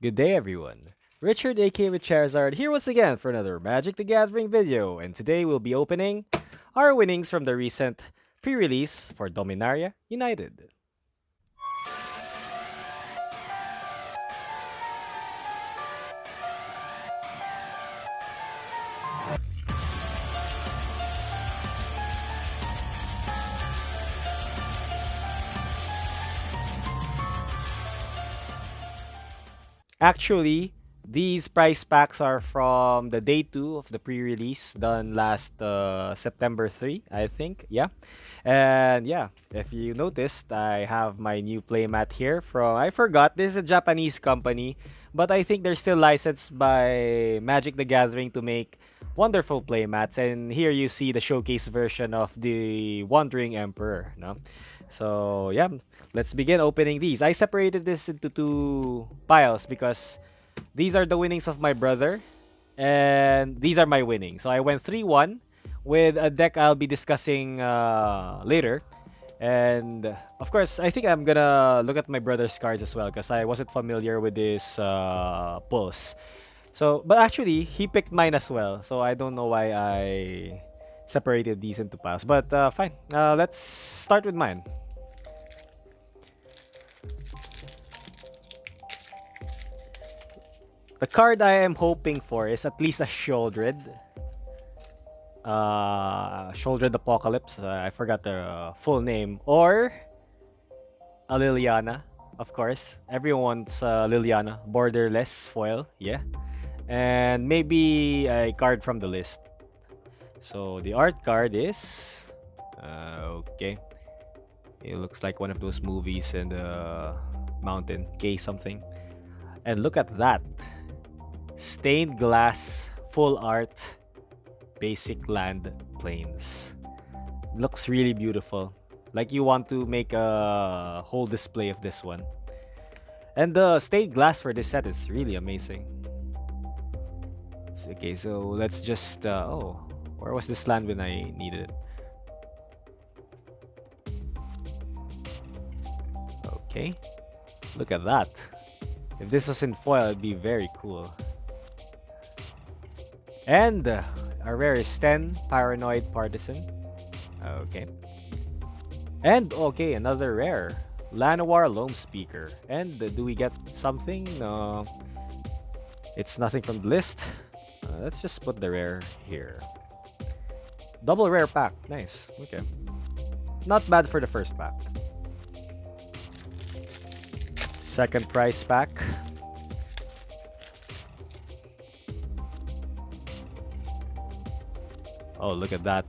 Good day, everyone. Richard, aka with Charizard, here once again for another Magic the Gathering video, and today we'll be opening our winnings from the recent pre-release for Dominaria United. Actually, these prize packs are from the day 2 of the pre-release done last September 3, I think. Yeah. And yeah, if you noticed, I have my new playmat here from, I forgot, this is a Japanese company, but I think they're still licensed by Magic the Gathering to make wonderful playmats. And here you see the showcase version of the Wandering Emperor, no? So yeah, let's begin opening these. I separated this into two piles because these are the winnings of my brother, and these are my winnings. So I went 3-1 with a deck I'll be discussing later. And of course, I think I'm gonna look at my brother's cards as well because I wasn't familiar with this pulse. So, but actually, he picked mine as well. So I don't know why I separated these into piles. But fine. Let's start with mine. The card I am hoping for is at least a Sholdred. Sholdred Apocalypse. I forgot the full name. Or a Liliana, of course. Everyone wants Liliana. Borderless foil, yeah. And maybe a card from the list. So the art card is... okay. It looks like one of those movies in the mountain. K something. And look at that. Stained glass, full art, basic land plains. Looks really beautiful. Like you want to make a whole display of this one. And the stained glass for this set is really amazing. Okay, so let's just... oh, where was this land when I needed it? Okay, look at that. If this was in foil, it'd be very cool. And our rare is 10, Paranoid Partisan. Okay. And, okay, another rare. Llanowar Loam Speaker. And do we get something? No. It's nothing from the list. Let's just put the rare here. Double rare pack. Nice. Okay. Not bad for the first pack. Second prize pack. Oh, look at that.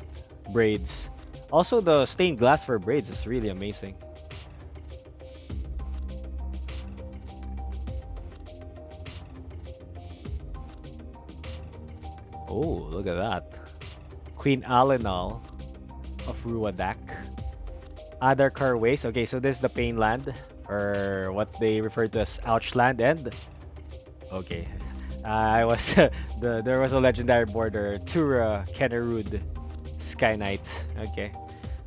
Braids. Also, the stained glass for braids is really amazing. Oh, look at that. Queen Alenal of Ruadak. Adar Ways. Okay, so this is the Pain Land, or what they refer to as Ouchland. And okay, I was there was a legendary border, Tura Kennerud Sky Knight. Okay,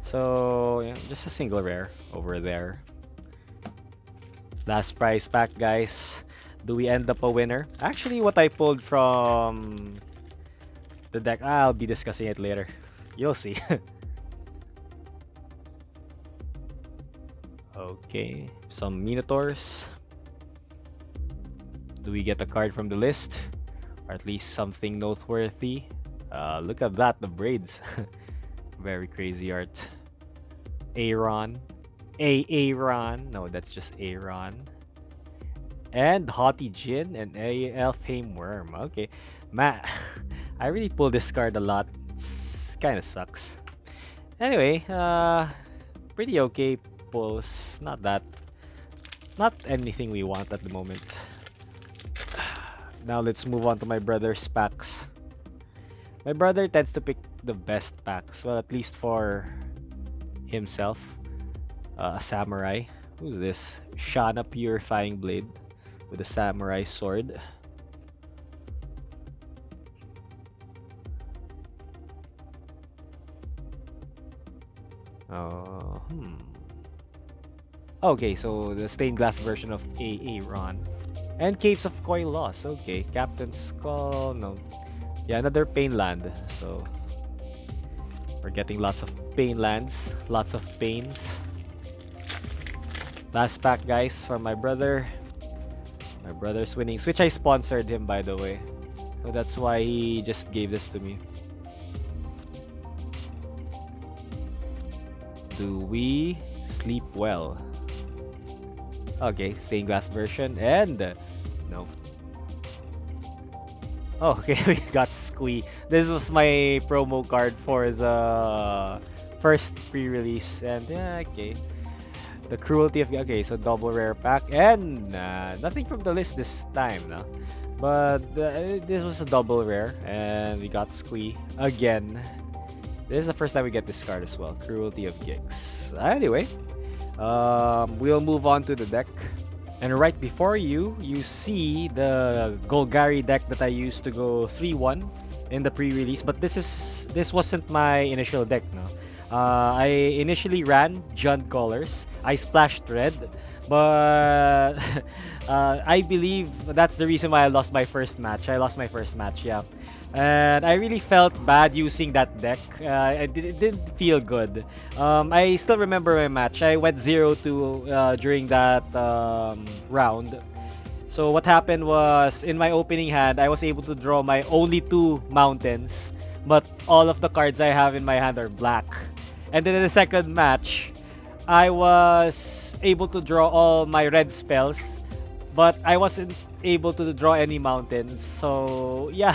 so yeah, just a single rare over there. Last prize pack, guys. Do we end up a winner? Actually, what I pulled from the deck, I'll be discussing it later. You'll see. Okay, some Minotaurs. Do we get a card from the list? Or at least something noteworthy? Look at that, the braids. Very crazy art. Aaron. Aaron. No, that's just Aaron. And Haughty Jin and Elfheim Worm. Okay. Man, I really pull this card a lot. It's kind of sucks. Anyway, pretty okay pulls. Not anything we want at the moment. Now let's move on to my brother's packs. My brother tends to pick the best packs. Well, at least for himself. A samurai. Who's this? Shana Purifying Blade with a samurai sword. Okay, so the stained glass version of Aaron. And Caves of Coil Loss. Okay, Captain's Call. No. Yeah, another Pain Land. So we're getting lots of Pain Lands. Lots of Pains. Last pack, guys, for my brother. My brother's winning. Which I sponsored him, by the way. So that's why he just gave this to me. Do we sleep well? Okay, stained glass version. And no. Oh, okay, we got Squee. This was my promo card for the first pre-release. And yeah, okay. The Cruelty of... Okay, so double rare pack. And nothing from the list this time, no? But this was a double rare. And we got Squee again. This is the first time we get this card as well. Cruelty of Gigs. Anyway, we'll move on to the deck. And right before you see the Golgari deck that I used to go 3-1 in the pre-release. But this wasn't my initial deck, no. I initially ran Jund colors. I splashed red, but I believe that's the reason why I lost my first match. Yeah. And I really felt bad using that deck. It didn't feel good. I still remember my match. I went 0-2 during that round. So what happened was, in my opening hand, I was able to draw my only 2 mountains, but all of the cards I have in my hand are black. And then in the second match, I was able to draw all my red spells, but I wasn't able to draw any mountains. So yeah,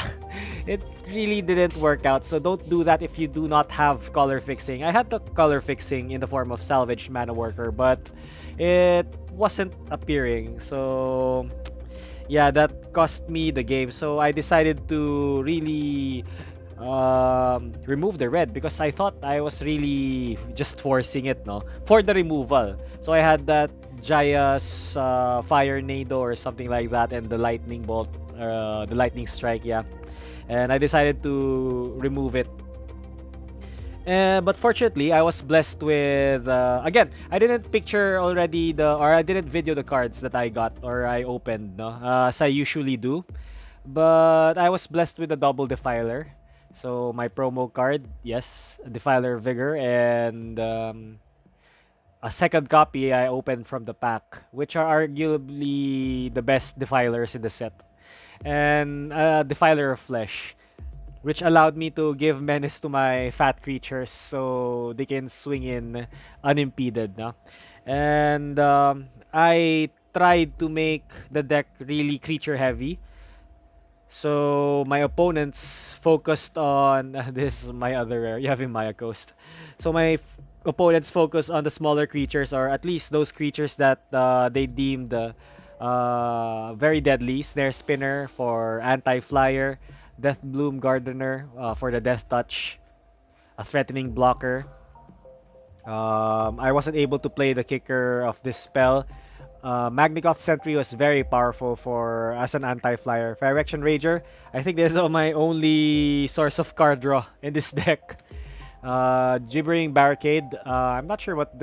it really didn't work out. So don't do that if you do not have color fixing. I had the color fixing in the form of salvaged mana worker, but it wasn't appearing. So yeah, that cost me the game. So I decided to really remove the red, because I thought I was really just forcing it, no, for the removal. So I had that Jaya's Fire Nado or something like that, and the Lightning Bolt, the Lightning Strike, yeah. And I decided to remove it. But fortunately, I was blessed with again, I didn't picture already I didn't video the cards that I got or I opened, no, as I usually do. But I was blessed with a double Defiler. So my promo card, yes, Defiler Vigor, and a second copy I opened from the pack, which are arguably the best Defilers in the set. And Defiler of Flesh, which allowed me to give menace to my fat creatures so they can swing in unimpeded. No? And I tried to make the deck really creature heavy. So my opponents focused on this is my other rare. You have in Maya Coast. So my opponents focused on the smaller creatures, or at least those creatures that they deemed very deadly. Snare Spinner for anti-flyer, Death Bloom Gardener for the Death Touch, a threatening blocker. I wasn't able to play the kicker of this spell. Magnicoth Sentry was very powerful as an anti-flyer. Firection Rager, I think this is my only source of card draw in this deck. Gibbering Barricade, I'm not sure what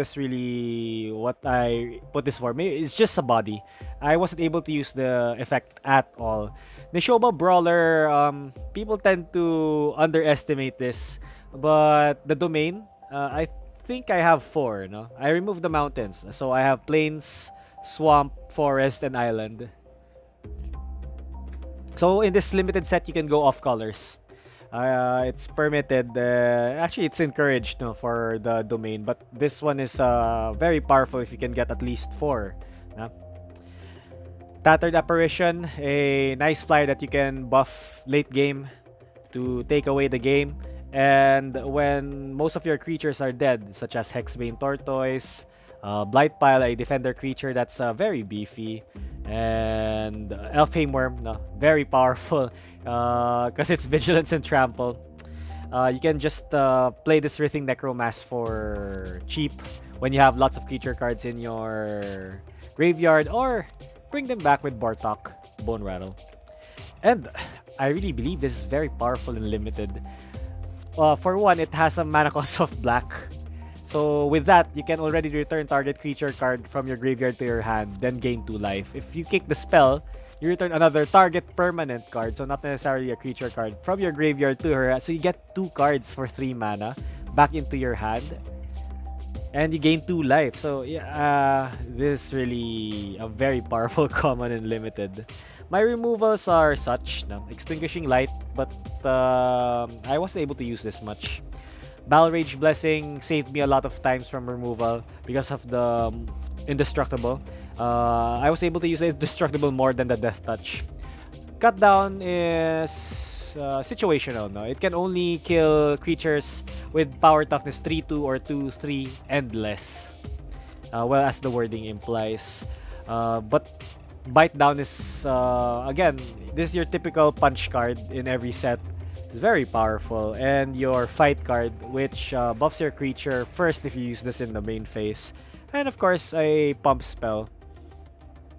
I put this for. Maybe it's just a body. I wasn't able to use the effect at all. Nishoba Brawler, people tend to underestimate this, but the domain, I think I have 4. No, I removed the mountains, so I have plains, swamp, forest, and island. So in this limited set, you can go off colors. It's permitted. Actually, it's encouraged, no, for the domain. But this one is very powerful if you can get at least 4. Tattered Apparition, a nice flyer that you can buff late game to take away the game. And when most of your creatures are dead, such as Hexbane Tortoise, Blightpile, a defender creature that's very beefy, and Elfhame Worm, no, very powerful because it's Vigilance and Trample. You can just play this Rithing Necromass for cheap when you have lots of creature cards in your graveyard, or bring them back with Bartok, Bone Rattle. And I really believe this is very powerful and limited. For one, it has a mana cost of black. So with that, you can already return target creature card from your graveyard to your hand, then gain 2 life. If you kick the spell, You return another target permanent card, so not necessarily a creature card, from your graveyard to her. So you get 2 cards for 3 mana back into your hand, and you gain 2 life. So yeah, this is really a very powerful common and limited. My removals are such, no? Extinguishing Light, but I wasn't able to use this much. Battle Rage Blessing saved me a lot of times from removal because of the Indestructible. I was able to use Indestructible more than the Death Touch. Cut Down is situational. No? It can only kill creatures with power toughness 3-2 or 2-3 and less. Well, as the wording implies. But Bite Down is, again, this is your typical punch card in every set. It's very powerful. And your Fight card, which buffs your creature first if you use this in the main phase. And of course, a Pump spell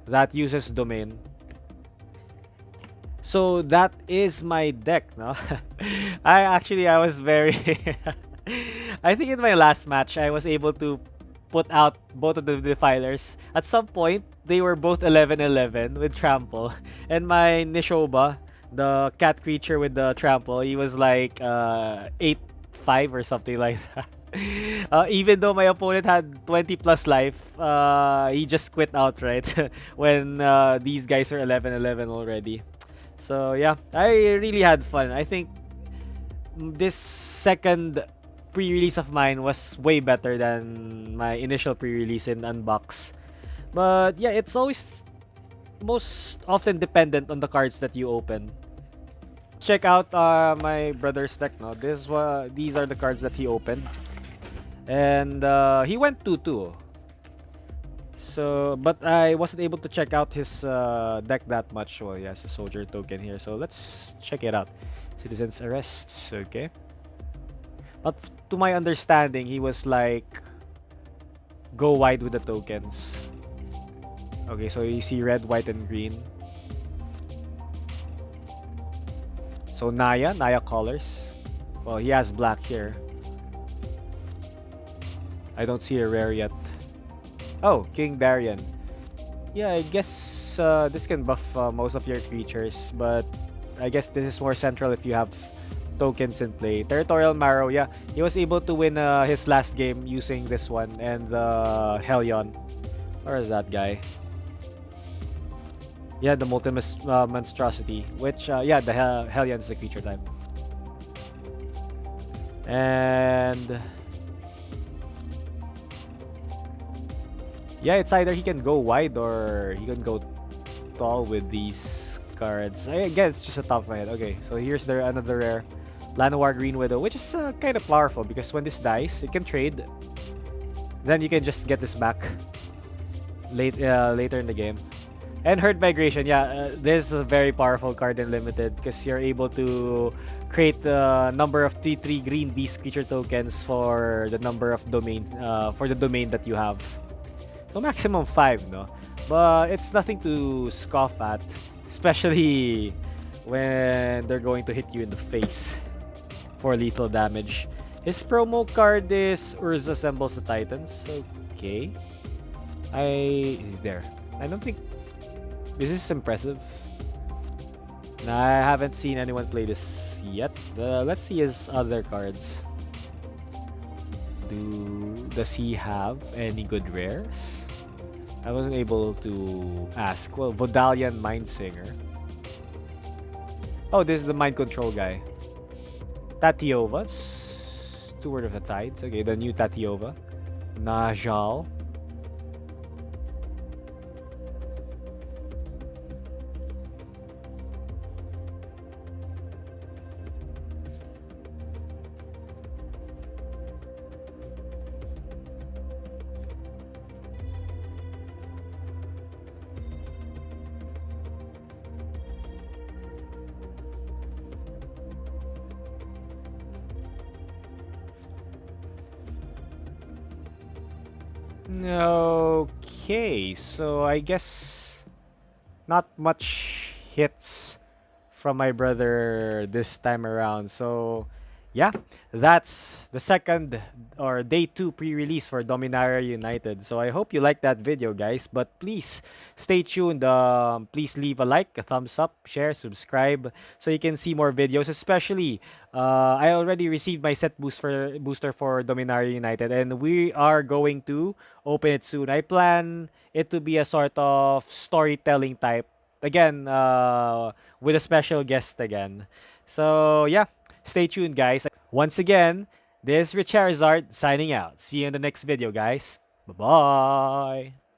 that uses Domain. So that is my deck, no? I was very... I think in my last match, I was able to put out both of the Defilers. At some point, they were both 11-11 with Trample. And my Nishoba, the cat creature with the Trample, he was like 8-5 or something like that. Even though my opponent had 20 plus life, he just quit outright when these guys are 11-11 already. So yeah, I really had fun. I think this second pre-release of mine was way better than my initial pre-release in Unbox. But yeah, it's always most often dependent on the cards that you open. Check out my brother's deck now. These are the cards that he opened. And he went 2-2. So, but I wasn't able to check out his deck that much. Well, he has a soldier token here, so let's check it out. Citizen's Arrests, okay. But to my understanding, he was like go wide with the tokens. Okay, so you see red, white, and green. So Naya colors. Well, he has black here. I don't see a rare yet. Oh, King Darian. Yeah, I guess this can buff most of your creatures, but I guess this is more central if you have tokens in play. Territorial Marrow, yeah. He was able to win his last game using this one and the Hellion. Where is that guy? Yeah, the Monstrosity, which, yeah, the Hellion is the creature type. And... yeah, it's either he can go wide or he can go tall with these cards. I guess it's just a top of my head. Okay, so here's another rare. Llanowar Green Widow, which is kind of powerful because when this dies, it can trade. Then you can just get this back later in the game. And Herd Migration, yeah, this is a very powerful card in Limited because you're able to create a number of 3/3 green beast creature tokens for the number of domains, for the domain that you have. So maximum 5, no? But it's nothing to scoff at, especially when they're going to hit you in the face for lethal damage. His promo card is Urza Assembles the Titans. Okay. There. I don't think... this is impressive. I haven't seen anyone play this yet. Let's see his other cards. Does he have any good rares? I wasn't able to ask. Well, Vodalian Mindsinger. Oh, this is the mind control guy. Tatiova, Steward of the Tides. Okay, the new Tatiova. Najal. Okay, so I guess not much hits from my brother this time around. So yeah, that's the second or day two pre-release for Dominaria United. So I hope you like that video, guys. But please stay tuned. Please leave a like, a thumbs up, share, subscribe, so you can see more videos. Especially, I already received my set booster for Dominaria United, and we are going to open it soon. I plan it to be a sort of storytelling type again, with a special guest again. So yeah, stay tuned, guys. Once again, this is Rich Charizard signing out. See you in the next video, guys. Bye bye.